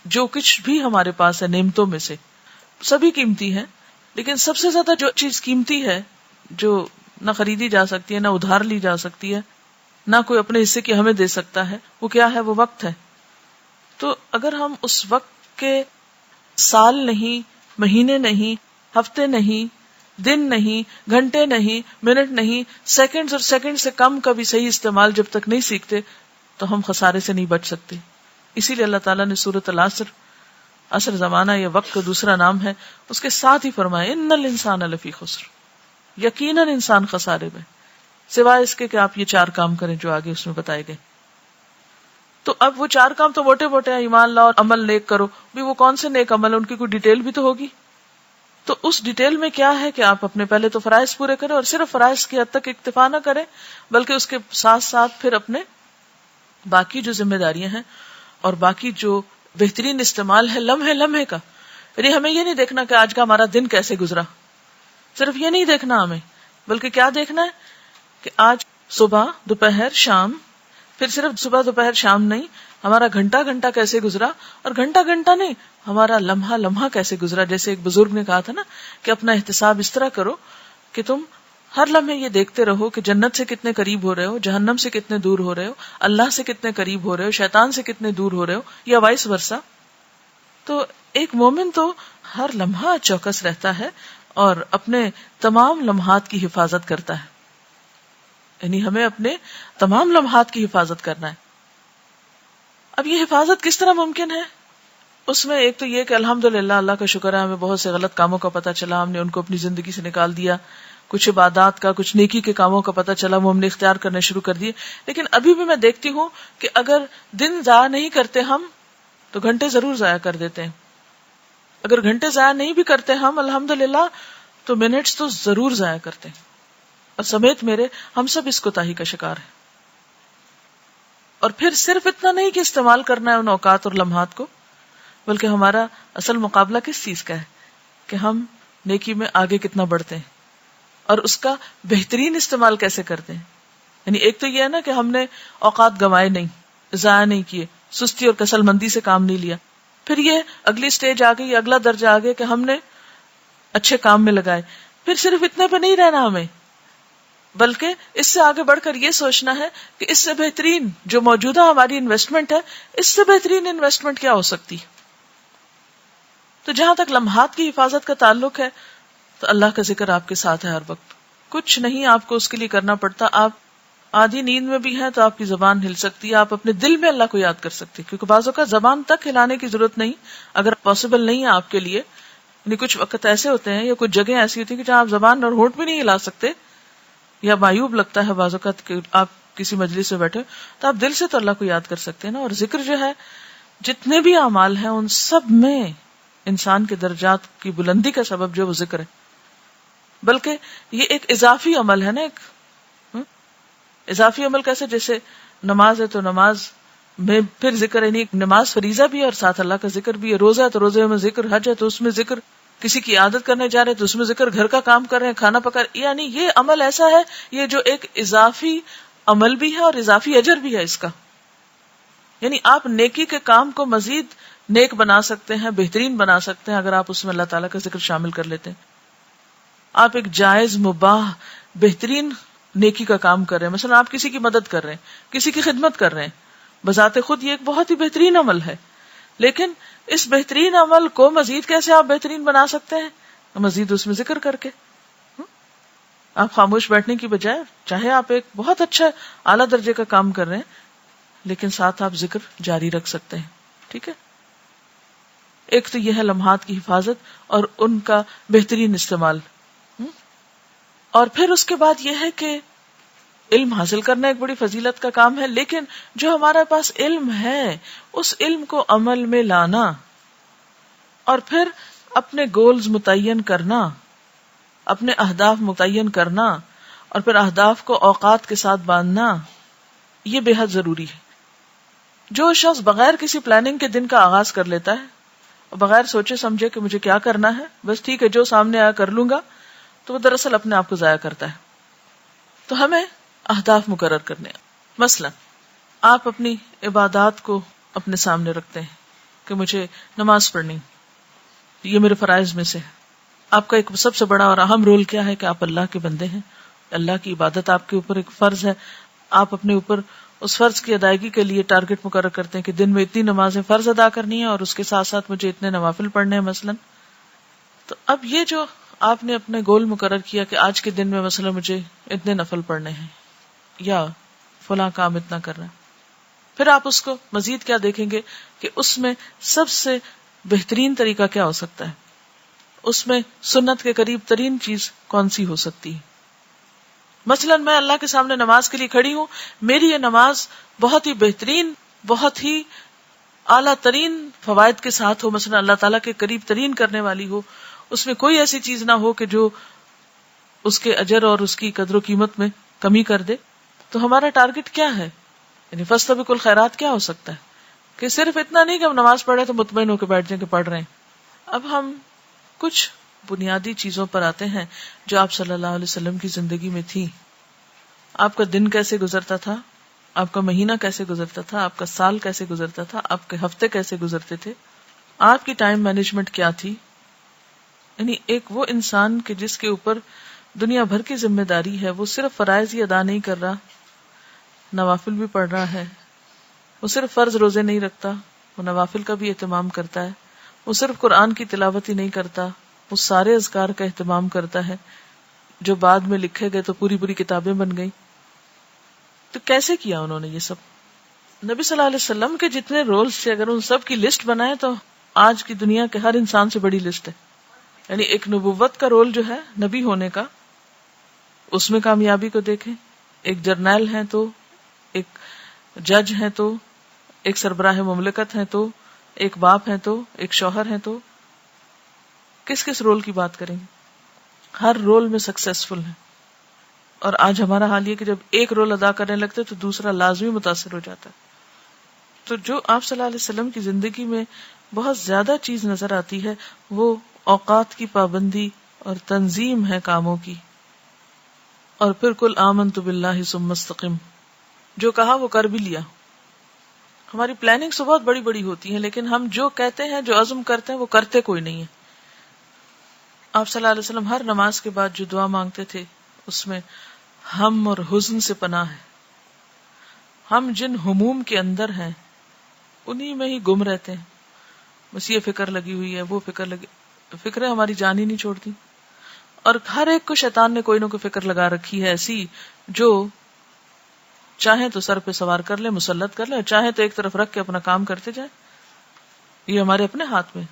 جو کچھ بھی ہمارے پاس ہے نعمتوں میں سے سبھی قیمتی ہیں، لیکن سب سے زیادہ جو چیز قیمتی ہے، جو نہ خریدی جا سکتی ہے، نہ ادھار لی جا سکتی ہے، نہ کوئی اپنے حصے کی ہمیں دے سکتا ہے، وہ کیا ہے؟ وہ وقت ہے. تو اگر ہم اس وقت کے سال نہیں، مہینے نہیں، ہفتے نہیں، دن نہیں، گھنٹے نہیں، منٹ نہیں، سیکنڈز اور سیکنڈ سے کم کا بھی صحیح استعمال جب تک نہیں سیکھتے تو ہم خسارے سے نہیں بچ سکتے. اسی لیے اللہ تعالیٰ نے سورۃ العصر، عصر زمانہ یا وقت کا دوسرا نام ہے، اس کے ساتھ ہی فرمایا ان الانسان لفی خسر، یقیناً انسان خسارے میں، سوائے اس کے کہ آپ یہ 4 کام کریں جو آگے اس میں بتائے گئے. تو اب وہ 4 کام تو موٹے موٹے ہیں، ایمان لاؤ، عمل نیک کرو، بھی وہ کون سے نیک عمل، ان کی کوئی ڈیٹیل بھی تو ہوگی. تو اس ڈیٹیل میں کیا ہے کہ آپ اپنے پہلے تو فرائض پورے کریں، اور صرف فرائض کی حد تک اکتفا نہ کریں بلکہ اس کے ساتھ ساتھ پھر اپنے باقی جو ذمہ داریاں ہیں اور باقی جو بہترین استعمال ہے لمحے لمحے کا. یعنی ہمیں یہ نہیں دیکھنا کہ آج کا ہمارا دن کیسے گزرا، صرف یہ نہیں دیکھنا ہمیں، بلکہ کیا دیکھنا ہے کہ آج صبح، دوپہر، شام، پھر صرف صبح دوپہر شام نہیں، ہمارا گھنٹہ گھنٹہ کیسے گزرا، اور گھنٹہ گھنٹہ نہیں، ہمارا لمحہ لمحہ کیسے گزرا. جیسے ایک بزرگ نے کہا تھا نا کہ اپنا احتساب اس طرح کرو کہ تم ہر لمحے یہ دیکھتے رہو کہ جنت سے کتنے قریب ہو رہے ہو، جہنم سے کتنے دور ہو رہے ہو، اللہ سے کتنے قریب ہو رہے ہو، شیطان سے کتنے دور ہو رہے ہو، یا وائس ورسا. تو ایک مومن تو ہر لمحہ چوکس رہتا ہے اور اپنے تمام لمحات کی حفاظت کرتا ہے. یعنی ہمیں اپنے تمام لمحات کی حفاظت کرنا ہے. اب یہ حفاظت کس طرح ممکن ہے؟ اس میں ایک تو یہ کہ الحمدللہ اللہ کا شکر ہے ہمیں بہت سے غلط کاموں کا پتہ چلا، ہم نے ان کو اپنی زندگی سے نکال دیا. کچھ عبادات کا، کچھ نیکی کے کاموں کا پتہ چلا، وہ ہم نے اختیار کرنے شروع کر دیے. لیکن ابھی بھی میں دیکھتی ہوں کہ اگر دن ضائع نہیں کرتے ہم تو گھنٹے ضرور ضائع کر دیتے ہیں. اگر گھنٹے ضائع نہیں بھی کرتے ہم الحمدللہ تو منٹس تو ضرور ضائع کرتے ہیں. اور سمیت میرے ہم سب اس کوتاہی کا شکار ہیں. اور پھر صرف اتنا نہیں کہ استعمال کرنا ہے ان اوقات اور لمحات کو، بلکہ ہمارا اصل مقابلہ کس چیز کا ہے کہ ہم نیکی میں آگے کتنا بڑھتے ہیں اور اس کا بہترین استعمال کیسے کرتے ہیں. یعنی ایک تو یہ ہے نا کہ ہم نے اوقات گنوائے نہیں، ضائع نہیں کیے، سستی اور کسل مندی سے کام نہیں لیا. پھر یہ اگلی سٹیج آ گئی، اگلا درجہ آ گیا کہ ہم نے اچھے کام میں لگائے. پھر صرف اتنے پہ نہیں رہنا ہمیں، بلکہ اس سے آگے بڑھ کر یہ سوچنا ہے کہ اس سے بہترین جو موجودہ ہماری انویسٹمنٹ ہے، اس سے بہترین انویسٹمنٹ کیا ہو سکتی. تو جہاں تک لمحات کی حفاظت کا تعلق ہے تو اللہ کا ذکر آپ کے ساتھ ہے ہر وقت. کچھ نہیں آپ کو اس کے لیے کرنا پڑتا. آپ آدھی نیند میں بھی ہیں تو آپ کی زبان ہل سکتی ہے، آپ اپنے دل میں اللہ کو یاد کر سکتے، کیونکہ بعضوں کا زبان تک ہلانے کی ضرورت نہیں اگر پاسبل نہیں ہے آپ کے لیے. یعنی کچھ وقت ایسے ہوتے ہیں یا کچھ جگہیں ایسی ہوتی ہیں کہ جہاں آپ زبان اور ہونٹ بھی نہیں ہلا سکتے، یا معیوب لگتا ہے بعض اوقات کہ آپ کسی مجلس میں بیٹھے تو آپ دل سے تو اللہ کو یاد کر سکتے ہیں نا. اور ذکر جو ہے، جتنے بھی اعمال ہیں ان سب میں انسان کے درجات کی بلندی کا سبب جو وہ ذکر ہے. بلکہ یہ ایک اضافی عمل ہے نا، ایک اضافی عمل کیسے؟ جیسے نماز ہے تو نماز میں پھر ذکر، یعنی نماز فریضہ بھی ہے اور ساتھ اللہ کا ذکر بھی ہے. روزہ ہے تو روزے میں ذکر، حج ہے تو اس میں ذکر، کسی کی عادت کرنے جا رہے ہیں تو اس میں ذکر، گھر کا کام کر رہے ہیں، کھانا پکا رہے ہیں. یعنی یہ عمل ایسا ہے، یہ جو ایک اضافی عمل بھی ہے اور اضافی اجر بھی ہے اس کا. یعنی آپ نیکی کے کام کو مزید نیک بنا سکتے ہیں، بہترین بنا سکتے ہیں اگر آپ اس میں اللہ تعالیٰ کا ذکر شامل کر لیتے ہیں. آپ ایک جائز، مباح، بہترین نیکی کا کام کر رہے ہیں، مثلا آپ کسی کی مدد کر رہے ہیں، کسی کی خدمت کر رہے ہیں، بذات خود یہ ایک بہت ہی بہترین عمل ہے. لیکن اس بہترین عمل کو مزید کیسے آپ بہترین بنا سکتے ہیں؟ مزید اس میں ذکر کر کے. آپ خاموش بیٹھنے کی بجائے، چاہے آپ ایک بہت اچھا اعلیٰ درجے کا کام کر رہے ہیں لیکن ساتھ آپ ذکر جاری رکھ سکتے ہیں. ٹھیک ہے. ایک تو یہ ہے لمحات کی حفاظت اور ان کا بہترین استعمال. اور پھر اس کے بعد یہ ہے کہ علم حاصل کرنا ایک بڑی فضیلت کا کام ہے، لیکن جو ہمارے پاس علم ہے اس علم کو عمل میں لانا اور پھر اپنے گولز متعین کرنا، اپنے اہداف متعین کرنا اور پھر اہداف کو اوقات کے ساتھ باندھنا، یہ بے حد ضروری ہے. جو شخص بغیر کسی پلاننگ کے دن کا آغاز کر لیتا ہے اور بغیر سوچے سمجھے کہ مجھے کیا کرنا ہے، بس ٹھیک ہے جو سامنے آیا کر لوں گا، تو وہ دراصل اپنے آپ کو ضائع کرتا ہے. تو ہمیں اہداف مقرر کرنے ہیں. مثلا آپ اپنی عبادات کو اپنے سامنے رکھتے ہیں کہ مجھے نماز پڑھنی، یہ میرے فرائض میں سے ہے. آپ کا ایک سب سے بڑا اور اہم رول کیا ہے کہ آپ اللہ کے بندے ہیں، اللہ کی عبادت آپ کے اوپر ایک فرض ہے. آپ اپنے اوپر اس فرض کی ادائیگی کے لیے ٹارگٹ مقرر کرتے ہیں کہ دن میں اتنی نمازیں فرض ادا کرنی ہے اور اس کے ساتھ ساتھ مجھے اتنے نوافل پڑھنے ہیں مثلا. تو اب یہ جو آپ نے اپنے گول مقرر کیا کہ آج کے دن میں مثلا مجھے اتنے نفل پڑھنے ہیں یا فلاں کام اتنا کرنا ہے، پھر آپ اس کو مزید کیا دیکھیں گے کہ اس میں سب سے بہترین طریقہ کیا ہو سکتا ہے، اس میں سنت کے قریب ترین چیز کون سی ہو سکتی ہے. مثلا میں اللہ کے سامنے نماز کے لیے کھڑی ہوں، میری یہ نماز بہت ہی بہترین، بہت ہی اعلیٰ ترین فوائد کے ساتھ ہو، مثلا اللہ تعالیٰ کے قریب ترین کرنے والی ہو، اس میں کوئی ایسی چیز نہ ہو کہ جو اس کے اجر اور اس کی قدر و قیمت میں کمی کر دے. تو ہمارا ٹارگٹ کیا ہے، یعنی فاستبقوا الخیرات کیا ہو سکتا ہے کہ صرف اتنا نہیں کہ ہم نماز پڑھے تو مطمئن ہو کے بیٹھ جائیں کہ پڑھ رہے ہیں. اب ہم کچھ بنیادی چیزوں پر آتے ہیں جو آپ صلی اللہ علیہ وسلم کی زندگی میں تھی. آپ کا دن کیسے گزرتا تھا، آپ کا مہینہ کیسے گزرتا تھا، آپ کا سال کیسے گزرتا تھا، آپ کے ہفتے کیسے گزرتے تھے، آپ کی ٹائم مینجمنٹ کیا تھی. یعنی ایک وہ انسان کہ جس کے اوپر دنیا بھر کی ذمہ داری ہے، وہ صرف فرائض ہی ادا نہیں کر رہا، نوافل بھی پڑھ رہا ہے. وہ صرف فرض روزے نہیں رکھتا، وہ نوافل کا بھی اہتمام کرتا ہے. وہ صرف قرآن کی تلاوت ہی نہیں کرتا، وہ سارے اذکار کا اہتمام کرتا ہے جو بعد میں لکھے گئے تو پوری پوری کتابیں بن گئی. تو کیسے کیا انہوں نے یہ سب؟ نبی صلی اللہ علیہ وسلم کے جتنے رولز تھے اگر ان سب کی لسٹ بنائے تو آج کی دنیا کے ہر انسان سے بڑی لسٹ ہے. یعنی ایک نبوت کا رول جو ہے نبی ہونے کا، اس میں کامیابی کو دیکھیں. ایک جرنیل ہیں تو، ایک جج ہیں تو، ایک سربراہ مملکت ہیں تو، ایک باپ ہیں تو، ایک شوہر ہیں تو، کس کس رول کی بات کریں گے؟ ہر رول میں سکسیسفل ہیں. اور آج ہمارا حال یہ کہ جب ایک رول ادا کرنے لگتے تو دوسرا لازمی متاثر ہو جاتا ہے. تو جو آپ صلی اللہ علیہ وسلم کی زندگی میں بہت زیادہ چیز نظر آتی ہے وہ اوقات کی پابندی اور تنظیم ہے کاموں کی. اور پھر قل آمنت باللہ ثم استقم، جو کہا وہ کر بھی لیا. ہماری پلاننگ تو بہت بڑی بڑی ہوتی ہے لیکن ہم جو کہتے ہیں، جو عزم کرتے ہیں، وہ کرتے کوئی نہیں ہے. آپ صلی اللہ علیہ وسلم ہر نماز کے بعد جو دعا مانگتے تھے اس میں ہم اور حزن سے پناہ ہے. ہم جن ہموم کے اندر ہیں انہی میں ہی گم رہتے ہیں. بس یہ فکر لگی ہوئی ہے، وہ فکر لگی، فکریں ہماری جان ہی نہیں چھوڑتی. اور ہر ایک کو شیطان نے کوئی نہ کوئی فکر لگا رکھی ہے ایسی جو چاہے تو سر پہ سوار کر لے، مسلط کر لے، اور چاہے تو ایک طرف رکھ کے اپنا کام کرتے جائے. یہ ہمارے اپنے ہاتھ میں.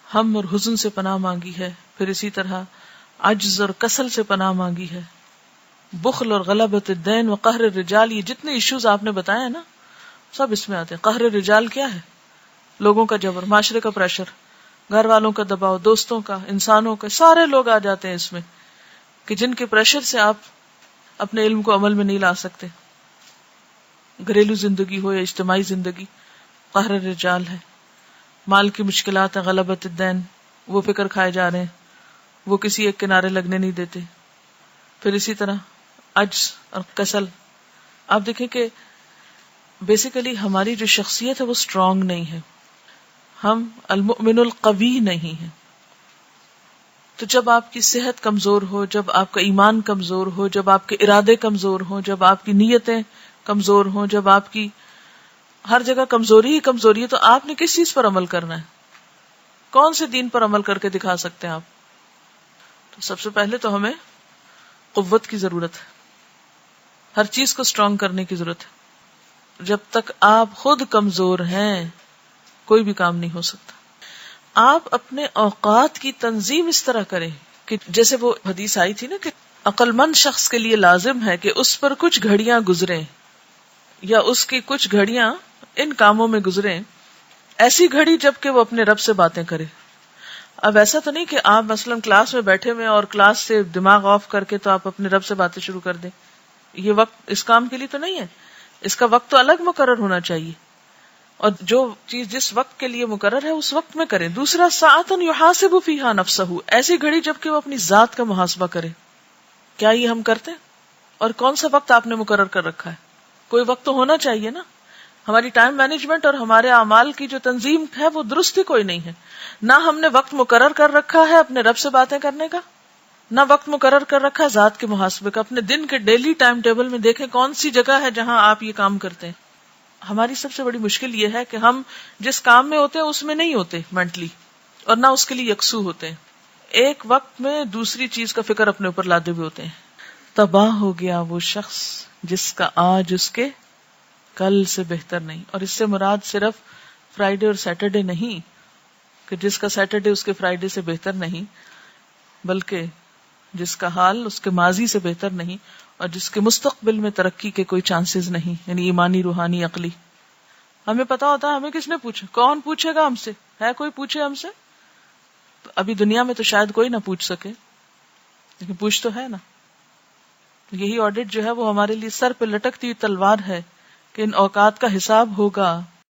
ہم اور حزن سے پناہ مانگی ہے، پھر اسی طرح عجز اور کسل سے پناہ مانگی ہے، بخل اور غلبۃ الدین و قہر الرجال. یہ جتنے ایشوز آپ نے بتائے ہیں نا سب اس میں آتے ہیں. قہر الرجال کیا ہے؟ لوگوں کا جبر، معاشرے کا پریشر، گھر والوں کا دباؤ، دوستوں کا، انسانوں کا، سارے لوگ آ جاتے ہیں اس میں کہ جن کے پریشر سے آپ اپنے علم کو عمل میں نہیں لا سکتے. گھریلو زندگی ہو یا اجتماعی زندگی، قہر الرجال ہے. مال کی مشکلات ہیں، غلبۃ الدین، وہ فکر کھائے جا رہے ہیں، وہ کسی ایک کنارے لگنے نہیں دیتے. پھر اسی طرح عجز اور کسل. آپ دیکھیں کہ بیسیکلی ہماری جو شخصیت ہے وہ اسٹرانگ نہیں ہے، ہم المؤمن القوی نہیں ہیں. تو جب آپ کی صحت کمزور ہو، جب آپ کا ایمان کمزور ہو، جب آپ کے ارادے کمزور ہوں، جب آپ کی نیتیں کمزور ہوں، جب آپ کی ہر جگہ کمزوری ہی کمزوری ہے، تو آپ نے کس چیز پر عمل کرنا ہے؟ کون سے دین پر عمل کر کے دکھا سکتے ہیں آپ؟ تو سب سے پہلے تو ہمیں قوت کی ضرورت ہے، ہر چیز کو اسٹرانگ کرنے کی ضرورت ہے. جب تک آپ خود کمزور ہیں کوئی بھی کام نہیں ہو سکتا. آپ اپنے اوقات کی تنظیم اس طرح کریں کہ جیسے وہ حدیث آئی تھی نا کہ عقل مند شخص کے لیے لازم ہے کہ اس پر کچھ گھڑیاں گزریں یا اس کی کچھ گھڑیاں ان کاموں میں گزریں، ایسی گھڑی جب کہ وہ اپنے رب سے باتیں کرے. اب ایسا تو نہیں کہ آپ مثلا کلاس میں بیٹھے ہوئے اور کلاس سے دماغ آف کر کے تو آپ اپنے رب سے باتیں شروع کر دیں. یہ وقت اس کام کے لیے تو نہیں ہے. اس کا وقت تو الگ مقرر ہونا چاہیے، اور جو چیز جس وقت کے لیے مقرر ہے اس وقت میں کریں. دوسرا ساعتن یحاسب فیہا نفسہ، ایسی گھڑی جب کہ وہ اپنی ذات کا محاسبہ کرے. کیا یہ ہم کرتے ہیں؟ اور کون سا وقت آپ نے مقرر کر رکھا ہے؟ کوئی وقت تو ہونا چاہیے نا. ہماری ٹائم مینجمنٹ اور ہمارے اعمال کی جو تنظیم ہے وہ درست ہی کوئی نہیں ہے. نہ ہم نے وقت مقرر کر رکھا ہے اپنے رب سے باتیں کرنے کا، نہ وقت مقرر کر رکھا ہے ذات کے محاسبے کا. اپنے دن کے ڈیلی ٹائم ٹیبل میں دیکھیں کون سی جگہ ہے جہاں آپ یہ کام کرتے ہیں. ہماری سب سے بڑی مشکل یہ ہے کہ ہم جس کام میں ہوتے ہیں اس میں نہیں ہوتے مینٹلی، اور نہ اس کے لیے یکسو ہوتے ہیں. ایک وقت میں دوسری چیز کا فکر اپنے اوپر لادے ہوئے ہوتے ہیں. تباہ ہو گیا وہ شخص جس کا آج اس کے کل سے بہتر نہیں. اور اس سے مراد صرف فرائیڈے اور سیٹرڈے نہیں کہ جس کا سیٹرڈے اس کے فرائیڈے سے بہتر نہیں، بلکہ جس کا حال اس کے ماضی سے بہتر نہیں اور جس کے مستقبل میں ترقی کے کوئی چانسز نہیں، یعنی ایمانی، روحانی، عقلی. ہمیں پتا ہوتا ہے ہمیں کس نے پوچھا، کون پوچھے گا ہم سے؟ ہے کوئی پوچھے ہم سے؟ تو ابھی دنیا میں تو شاید کوئی نہ پوچھ سکے، لیکن پوچھ تو ہے نا. یہی آڈٹ جو ہے وہ ہمارے لیے سر پہ لٹکتی ہوئی تلوار ہے کہ ان اوقات کا حساب ہوگا